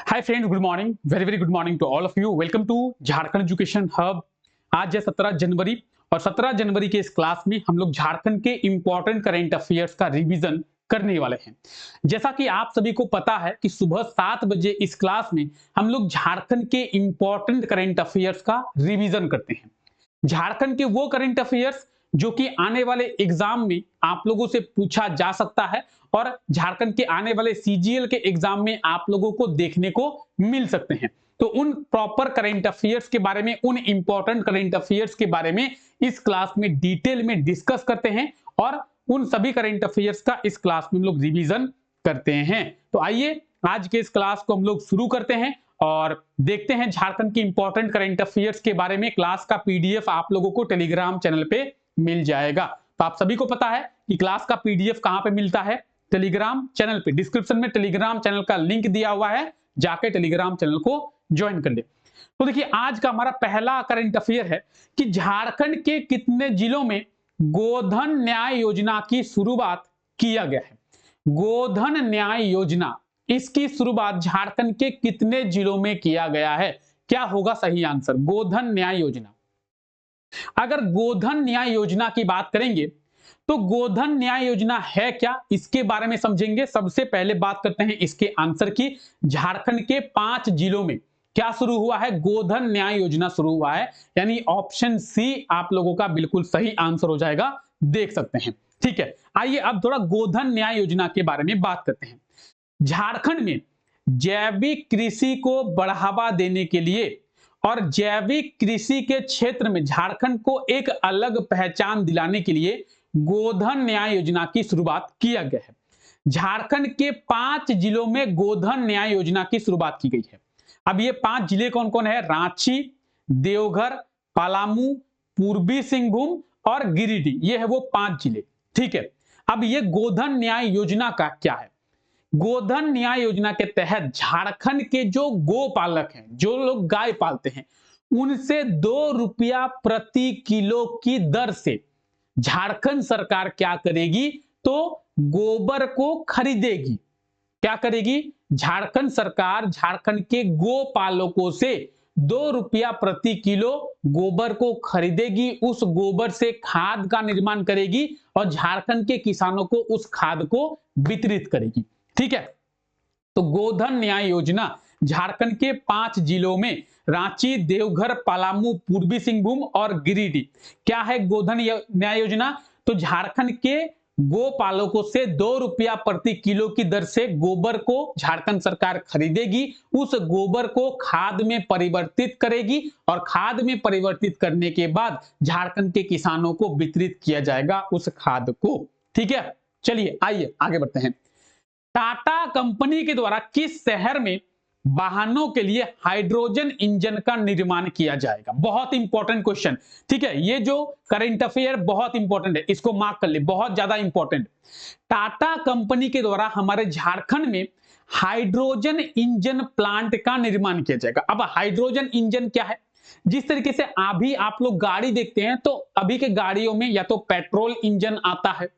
Hi friends, good morning, very very good morning to all of you. Welcome to Jharkhand education hub. आज है 17 जनवरी और 17 जनवरी के इस class में हम लोग झारखंड के इंपॉर्टेंट करंट अफेयर्स का रिवीजन करने वाले हैं। जैसा कि आप सभी को पता है कि सुबह 7 बजे इस क्लास में हम लोग झारखंड के इंपॉर्टेंट करंट अफेयर्स का रिवीजन करते हैं। झारखंड के वो करंट अफेयर्स जो कि आने वाले एग्जाम में आप लोगों से पूछा जा सकता है और झारखंड के आने वाले सीजीएल के एग्जाम में आप लोगों को देखने को मिल सकते हैं। तो उन प्रॉपर करंट अफेयर्स के बारे में, उन इंपॉर्टेंट करंट अफेयर्स के बारे में इस क्लास में डिटेल में डिस्कस करते हैं और उन सभी करंट अफेयर्स का इस क्लास में हम लोग रिवीजन करते हैं। तो आइए आज के इस क्लास को हम लोग शुरू करते हैं और देखते हैं झारखंड की इंपॉर्टेंट करंट अफेयर्स के बारे में। क्लास का पीडीएफ आप लोगों को टेलीग्राम चैनल पे मिल जाएगा। तो आप सभी को पता है कि क्लास का पीडीएफ कहां पे मिलता है, टेलीग्राम चैनल पे। डिस्क्रिप्शन में टेलीग्राम चैनल का लिंक दिया हुआ है, जाके टेलीग्राम चैनल को ज्वाइन कर ले। तो देखिए आज का हमारा पहला करंट अफेयर है कि झारखंड के कितने जिलों में गोधन न्याय योजना की शुरुआत किया गया है। गोधन न्याय योजना, इसकी शुरुआत झारखंड के कितने जिलों में किया गया है? क्या होगा सही आंसर? गोधन न्याय योजना। अगर गोधन न्याय योजना की बात करेंगे तो गोधन न्याय योजना है क्या, इसके बारे में समझेंगे। सबसे पहले बात करते हैं इसके आंसर की। झारखंड के 5 जिलों में क्या शुरू हुआ है? गोधन न्याय योजना शुरू हुआ है, यानी ऑप्शन सी आप लोगों का बिल्कुल सही आंसर हो जाएगा, देख सकते हैं। ठीक है, आइए अब थोड़ा गोधन न्याय योजना के बारे में बात करते हैं। झारखंड में जैविक कृषि को बढ़ावा देने के लिए और जैविक कृषि के क्षेत्र में झारखंड को एक अलग पहचान दिलाने के लिए गोधन न्याय योजना की शुरुआत किया गया है। झारखंड के 5 जिलों में गोधन न्याय योजना की शुरुआत की गई है। अब ये 5 जिले कौन कौन है? रांची, देवघर, पलामू, पूर्वी सिंहभूम और गिरिडीह। ये है वो 5 जिले। ठीक है, अब ये गोधन न्याय योजना का क्या है? गोधन न्याय योजना के तहत झारखंड के जो गोपालक हैं, जो लोग गाय पालते हैं, उनसे 2 रुपया प्रति किलो की दर से झारखंड सरकार क्या करेगी? तो गोबर को खरीदेगी। क्या करेगी? झारखंड सरकार झारखंड के गोपालकों से 2 रुपया प्रति किलो गोबर को खरीदेगी। उस गोबर से खाद का निर्माण करेगी और झारखंड के किसानों को उस खाद को वितरित करेगी। ठीक है, तो गोधन न्याय योजना झारखंड के 5 जिलों में रांची, देवघर, पलामू, पूर्वी सिंहभूम और गिरिडीह। क्या है गोधन न्याय योजना? तो झारखंड के गोपालकों से 2 रुपया प्रति किलो की दर से गोबर को झारखंड सरकार खरीदेगी। उस गोबर को खाद में परिवर्तित करेगी और खाद में परिवर्तित करने के बाद झारखंड के किसानों को वितरित किया जाएगा उस खाद को। ठीक है, चलिए आइए आगे बढ़ते हैं। टाटा कंपनी के द्वारा किस शहर में वाहनों के लिए हाइड्रोजन इंजन का निर्माण किया जाएगा? बहुत इंपॉर्टेंट क्वेश्चन। ठीक है, ये जो करंट अफेयर बहुत इंपॉर्टेंट है, इसको मार्क कर ले, बहुत ज्यादा इंपॉर्टेंट। टाटा कंपनी के द्वारा हमारे झारखंड में हाइड्रोजन इंजन प्लांट का निर्माण किया जाएगा। अब हाइड्रोजन इंजन क्या है? जिस तरीके से अभी आप लोग गाड़ी देखते हैं तो अभी के गाड़ियों में या तो पेट्रोल इंजन आता है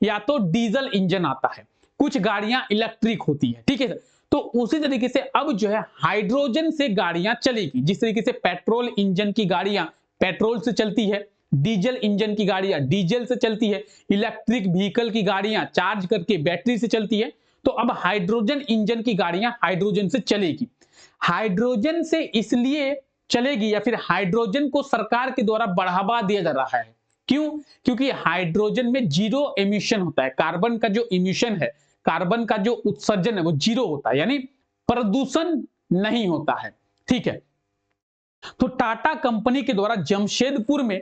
या तो डीजल इंजन आता है, कुछ गाड़ियां इलेक्ट्रिक होती है। ठीक है, तो उसी तरीके से अब जो है हाइड्रोजन से गाड़ियां चलेगी। जिस तरीके से पेट्रोल इंजन की गाड़ियां पेट्रोल से चलती है, डीजल इंजन की गाड़ियां डीजल से चलती है, इलेक्ट्रिक व्हीकल की गाड़ियां चार्ज करके बैटरी से चलती है, तो अब हाइड्रोजन इंजन की गाड़ियां हाइड्रोजन से चलेगी। हाइड्रोजन से इसलिए चलेगी या फिर हाइड्रोजन को सरकार के द्वारा बढ़ावा दिया जा रहा है। क्यों? क्योंकि हाइड्रोजन में जीरो एमिशन होता है। कार्बन का जो एमिशन है, कार्बन का जो उत्सर्जन है वो जीरो होता है, यानी प्रदूषण नहीं होता है। ठीक है, तो टाटा कंपनी के द्वारा जमशेदपुर में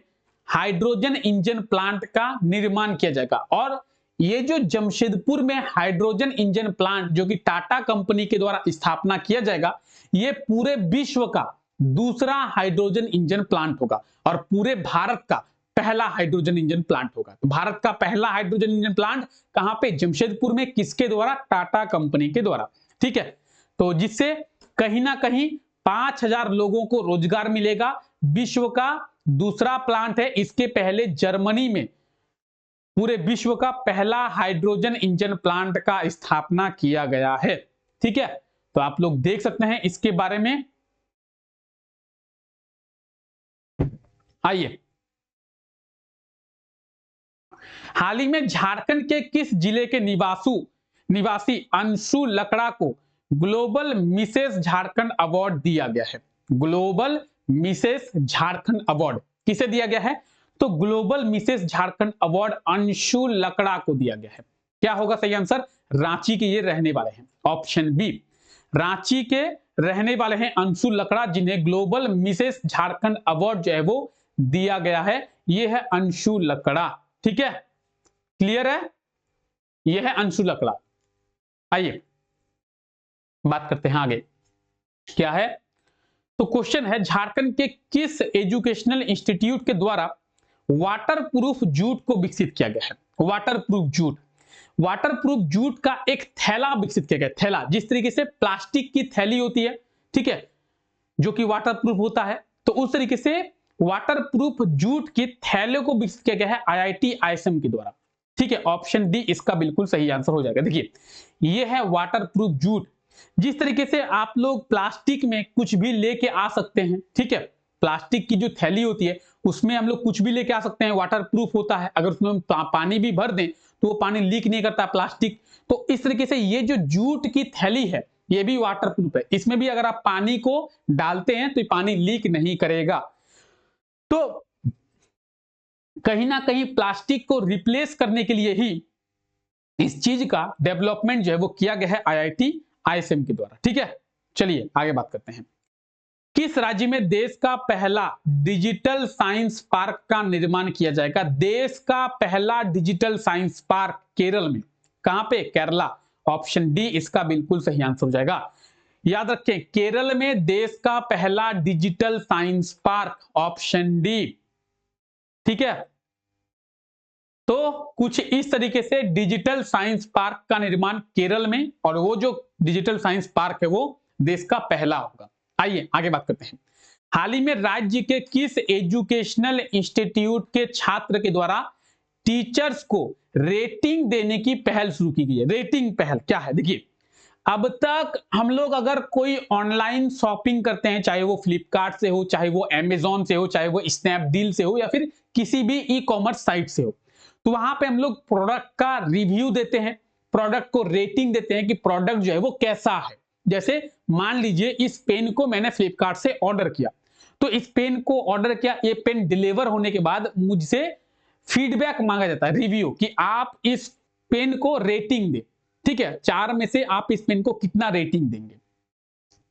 हाइड्रोजन इंजन प्लांट का निर्माण किया जाएगा। और ये जो जमशेदपुर में हाइड्रोजन इंजन प्लांट जो कि टाटा कंपनी के द्वारा स्थापना किया जाएगा, ये पूरे विश्व का दूसरा हाइड्रोजन इंजन प्लांट होगा और पूरे भारत का पहला हाइड्रोजन इंजन प्लांट होगा। तो भारत का पहला हाइड्रोजन इंजन प्लांट कहां पे? जमशेदपुर में। किसके द्वारा? टाटा कंपनी के द्वारा। ठीक है, तो जिससे कहीं ना कहीं 5000 लोगों को रोजगार मिलेगा। विश्व का दूसरा प्लांट है। इसके पहले जर्मनी में पूरे विश्व का पहला हाइड्रोजन इंजन प्लांट का स्थापना किया गया है। ठीक है, तो आप लोग देख सकते हैं इसके बारे में। आइए, हाल ही में झारखंड के किस जिले के निवासी अंशु लकड़ा को ग्लोबल मिसेस झारखंड अवार्ड दिया गया है? ग्लोबल मिसेस झारखंड अवार्ड किसे दिया गया है? तो global Mrs Jharkhand award Anshu Lakra को दिया गया है। क्या होगा सही आंसर? रांची के ये रहने वाले हैं, ऑप्शन बी। रांची के रहने वाले हैं अंशु लकड़ा, जिन्हें ग्लोबल मिसेस झारखंड अवार्ड जो है वो दिया गया है। ये है अंशु लकड़ा, ठीक है, क्लियर है? यह है अंशु लकड़ा। आइए बात करते हैं आगे, क्या है? तो क्वेश्चन है, झारखंड के किस एजुकेशनल इंस्टीट्यूट के द्वारा वाटर प्रूफ जूट को विकसित किया गया है? Water proof jute, water proof jute का एक थैला विकसित किया गया। थैला, जिस तरीके से प्लास्टिक की थैली होती है, ठीक है, जो कि वाटर प्रूफ होता है, तो उस तरीके से वाटर प्रूफ जूट के थैले को विकसित किया गया है IIT ISM के द्वारा, ठीक है। ऑप्शन डी इसका बिल्कुल सही आंसर हो जाएगा। देखिए, ये है वाटर प्रूफ जूट। जिस तरीके से आप लोग प्लास्टिक में कुछ भी लेके आ सकते हैं, ठीक है, प्लास्टिक की जो थैली होती है उसमें हम लोग कुछ भी लेके आ सकते हैं, वाटर प्रूफ होता है। अगर उसमें हम पानी भी भर दें तो वो पानी लीक नहीं करता प्लास्टिक। तो इस तरीके से ये जो जूट की थैली है ये भी वाटर प्रूफ है। इसमें भी अगर आप पानी को डालते हैं तो ये पानी लीक नहीं करेगा। तो कहीं ना कहीं प्लास्टिक को रिप्लेस करने के लिए ही इस चीज का डेवलपमेंट जो है वो किया गया है IIT ISM के द्वारा, ठीक है। चलिए आगे बात करते हैं। किस राज्य में देश का पहला डिजिटल साइंस पार्क का निर्माण किया जाएगा? देश का पहला डिजिटल साइंस पार्क केरल में। कहां पे? केरला। ऑप्शन डी इसका बिल्कुल सही आंसर हो जाएगा। याद रखें, केरल में देश का पहला digital science park, option D, ठीक है। तो कुछ इस तरीके से डिजिटल साइंस पार्क का निर्माण केरल में, और वो जो डिजिटल साइंस पार्क है वो देश का पहला होगा। आइए आगे बात करते हैं। हाल ही में राज्य के किस एजुकेशनल इंस्टीट्यूट के छात्र के द्वारा टीचर्स को रेटिंग देने की पहल शुरू की गई है? रेटिंग पहल क्या है? देखिए, अब तक हम लोग अगर कोई ऑनलाइन शॉपिंग करते हैं, चाहे वो फ्लिपकार्ट से हो, चाहे वो अमेजॉन से हो, चाहे वो स्नैपडील से हो, या फिर किसी भी ई-कॉमर्स साइट से हो, तो वहां पे हम लोग प्रोडक्ट का रिव्यू देते हैं, प्रोडक्ट को रेटिंग देते हैं कि प्रोडक्ट जो है वो कैसा है। जैसे मान लीजिए इस पेन को मैंने फ्लिपकार्ट से ऑर्डर किया, तो इस पेन को ऑर्डर किया, ये पेन डिलीवर होने के बाद मुझसे फीडबैक मांगा जाता है, रिव्यू, कि आप इस पेन को रेटिंग दें, ठीक है। 4 में से आप इस पेन को कितना रेटिंग देंगे?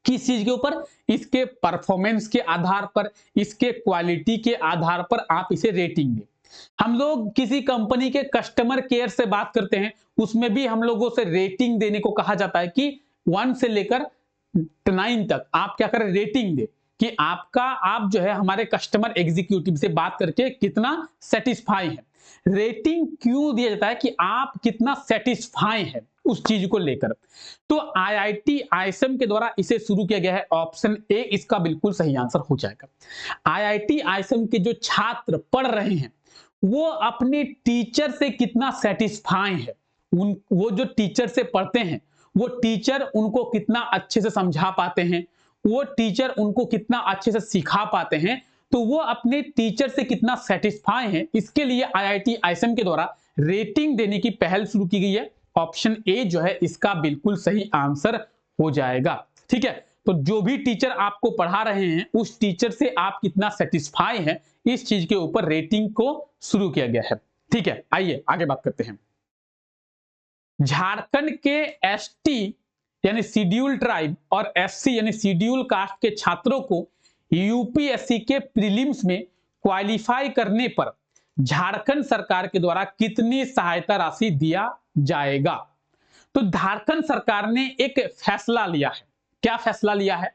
किस चीज के ऊपर? इसके परफॉर्मेंस के आधार पर, इसके क्वालिटी के आधार पर आप इसे रेटिंग दें। हम लोग किसी कंपनी के कस्टमर केयर से बात करते हैं, उसमें भी हम लोगों से रेटिंग देने को कहा जाता है कि 1 से लेकर 9 तक आप क्या करें? रेटिंग दे कि आप जो है हमारे कस्टमर एग्जीक्यूटिव से बात करके कितना सेटिस्फाई है। रेटिंग क्यों दिया जाता है? कि आप कितना सेटिस्फाई है उस चीज को लेकर। तो IIT ISM के द्वारा इसे शुरू किया गया है, ऑप्शन ए इसका बिल्कुल सही आंसर हो जाएगा। IIT ISM के जो छात्र पढ़ रहे हैं वो अपने टीचर से कितना सेटिस्फाई है, वो जो टीचर से पढ़ते हैं वो टीचर उनको कितना अच्छे से समझा पाते हैं, वो टीचर उनको कितना अच्छे से सिखा पाते हैं, तो वो अपने टीचर से कितना सेटिस्फाई है, इसके लिए IIT ISM के द्वारा रेटिंग देने की पहल शुरू की गई है। ऑप्शन ए जो है इसका बिल्कुल सही आंसर हो जाएगा, ठीक है। तो जो भी टीचर आपको पढ़ा रहे हैं उस टीचर से आप कितना सेटिस्फाई हैं, इस चीज के ऊपर रेटिंग को शुरू किया गया है, ठीक है। आइए आगे बात करते हैं। झारखंड के ST यानी शेड्यूल ट्राइब और SC यानी शेड्यूल कास्ट के छात्रों को UPSC के प्रीलिम्स में क्वालिफाई करने पर झारखंड सरकार के द्वारा कितनी सहायता राशि दिया जाएगा? तो झारखंड सरकार ने एक फैसला लिया है। क्या फैसला लिया है?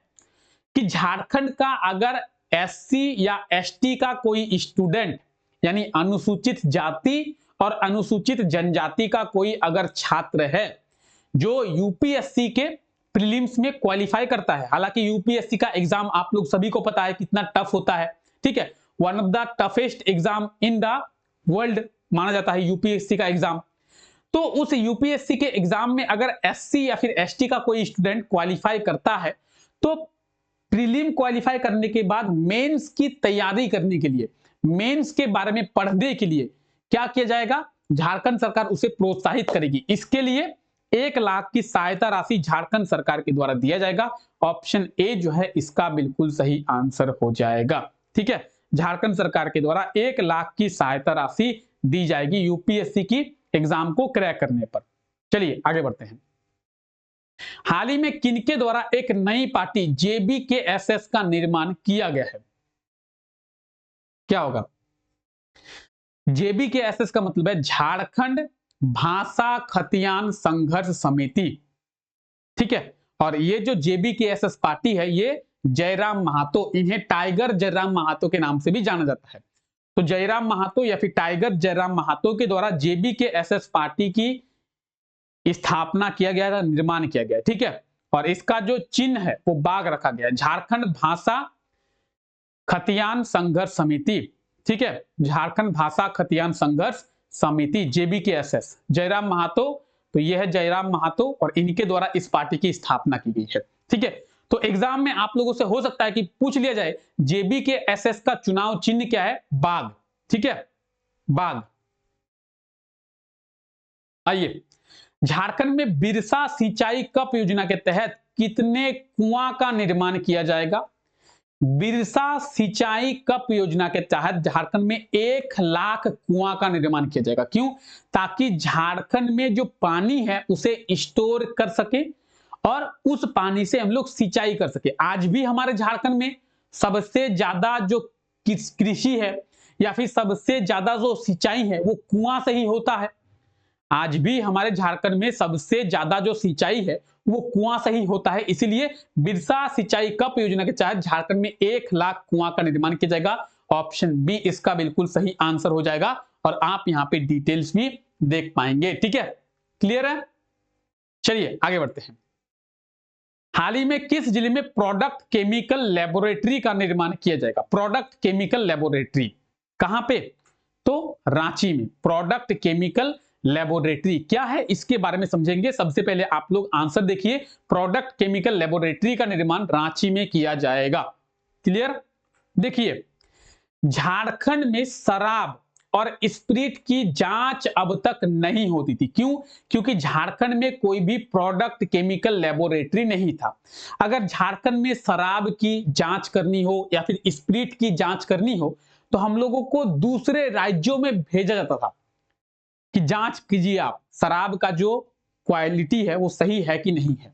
कि झारखंड का अगर SC या ST का कोई स्टूडेंट यानी अनुसूचित जाति और अनुसूचित जनजाति का कोई अगर छात्र है जो UPSC के प्रीलिम्स में क्वालिफाई करता है, हालांकि UPSC का एग्जाम आप लोग सभी को पता है कितना टफ होता है, ठीक है, one of the toughest exam in the world माना जाता है UPSC का एग्जाम। तो उस यूपीएससी के एग्जाम में अगर एससी या फिर एसटी का कोई स्टूडेंट क्वालिफाई करता है तो प्रीलिम क्वालिफाई करने के बाद मेंस की तैयारी करने के लिए, मेंस के बारे में पढ़ने के लिए क्या किया जाएगा, झारखंड सरकार उसे प्रोत्साहित करेगी। इसके लिए 1 लाख की सहायता राशि झारखंड सरकार के द्वारा दिया जाएगा। ऑप्शन ए जो है इसका बिल्कुल सही आंसर हो जाएगा। ठीक है, झारखंड सरकार के द्वारा 1 लाख की सहायता राशि दी जाएगी यूपीएससी की एग्जाम को क्रैक करने पर। चलिए आगे बढ़ते हैं। हाल ही में किनके द्वारा एक नई पार्टी जेबीकेएसएस का निर्माण किया गया है? क्या होगा? जेबीकेएसएस का मतलब है झारखंड भाषा खतियान संघर्ष समिति। ठीक है, और ये जो जेबीकेएसएस पार्टी है ये जयराम महातो, इन्हें टाइगर जयराम महातो के नाम से भी जाना जाता है। तो जयराम महातो या फिर टाइगर जयराम महातो के द्वारा जेबीकेएसएस पार्टी की स्थापना किया गया, निर्माण किया गया। ठीक है, और इसका जो चिन्ह है वो बाघ रखा गया, झारखंड भाषा खतियान संघर्ष समिति। ठीक है, झारखंड भाषा खतियान संघर्ष समिति जेबीकेएसएस, जयराम महातो। तो यह है जयराम महातो और इनके द्वारा इस पार्टी की स्थापना की गई है। ठीक है, तो एग्जाम में आप लोगों से हो सकता है कि पूछ लिया जाए जेबीकेएसएस का चुनाव चिन्ह क्या है? बाघ। ठीक है, बाघ। आइए, झारखंड में बिरसा सिंचाई कप योजना के तहत कितने कुआं का निर्माण किया जाएगा? बिरसा सिंचाई कप योजना के तहत झारखंड में 1 लाख कुआं का निर्माण किया जाएगा। क्यों? ताकि झारखंड में जो पानी है उसे स्टोर कर सके और उस पानी से हम लोग सिंचाई कर सके। आज भी हमारे झारखंड में सबसे ज्यादा जो कृषि है या फिर सबसे ज्यादा जो सिंचाई है वो कुआं से ही होता है। आज भी हमारे झारखंड में सबसे ज्यादा जो सिंचाई है वो कुआं से ही होता है। इसीलिए बिरसा सिंचाई कप योजना के तहत झारखंड में 1 लाख कुआं का निर्माण किया जाएगा। ऑप्शन बी इसका बिल्कुल सही आंसर हो जाएगा और आप यहां पे डिटेल्स भी देख पाएंगे। ठीक है, क्लियर है? चलिए आगे बढ़ते हैं। हाल ही में किस जिले में प्रोडक्ट केमिकल लेबोरेटरी का निर्माण किया जाएगा? प्रोडक्ट केमिकल लेबोरेटरी कहां पे? तो रांची में। प्रोडक्ट केमिकल लेबोरेटरी क्या है इसके बारे में समझेंगे। सबसे पहले आप लोग आंसर देखिए, प्रोडक्ट केमिकल लेबोरेटरी का निर्माण रांची में किया जाएगा। क्लियर? देखिए, झारखंड में शराब और स्प्रिट की जांच अब तक नहीं होती थी। क्यों? क्योंकि झारखंड में कोई भी प्रोडक्ट केमिकल लेबोरेटरी नहीं था। अगर झारखंड में शराब की जांच करनी हो या फिर स्प्रिट की जांच करनी हो तो हम लोगों को दूसरे राज्यों में भेजा जाता था कि जांच कीजिए आप, शराब का जो क्वालिटी है वो सही है कि नहीं है।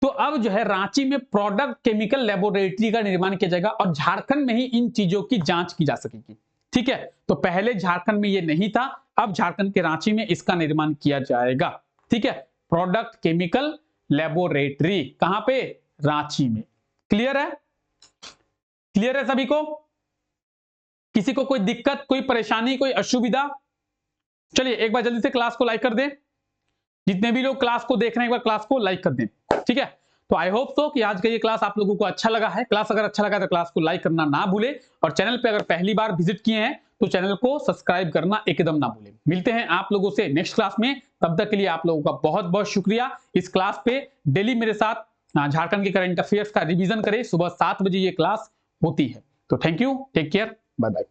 तो अब जो है रांची में प्रोडक्ट केमिकल लेबोरेटरी का निर्माण किया जाएगा और झारखंड में ही इन चीजों की जांच की जा सकेगी। ठीक है, तो पहले झारखंड में ये नहीं था, अब झारखंड के रांची में इसका निर्माण किया जाएगा। ठीक है, प्रोडक्ट केमिकल लेबोरेटरी कहां पे? रांची में। क्लियर है? क्लियर है सभी को? किसी को कोई दिक्कत, कोई परेशानी, कोई असुविधा? चलिए एक बार जल्दी से क्लास को लाइक कर दें। जितने भी लोग क्लास को देख रहे हैं एक बार क्लास को लाइक कर दें। ठीक है, तो आई होप सो कि आज का ये क्लास आप लोगों को अच्छा लगा है। क्लास अगर अच्छा लगा तो क्लास को लाइक करना ना भूले और चैनल पे अगर पहली बार विजिट किए हैं तो चैनल को सब्सक्राइब करना एकदम ना भूले। मिलते हैं आप लोगों से नेक्स्ट क्लास में, तब तक के लिए आप लोगों का बहुत बहुत शुक्रिया। इस क्लास पे डेली मेरे साथ झारखंड के करंट अफेयर्स का रिविजन करें। सुबह 7 बजे ये क्लास होती है। तो thank you, take care, bye bye.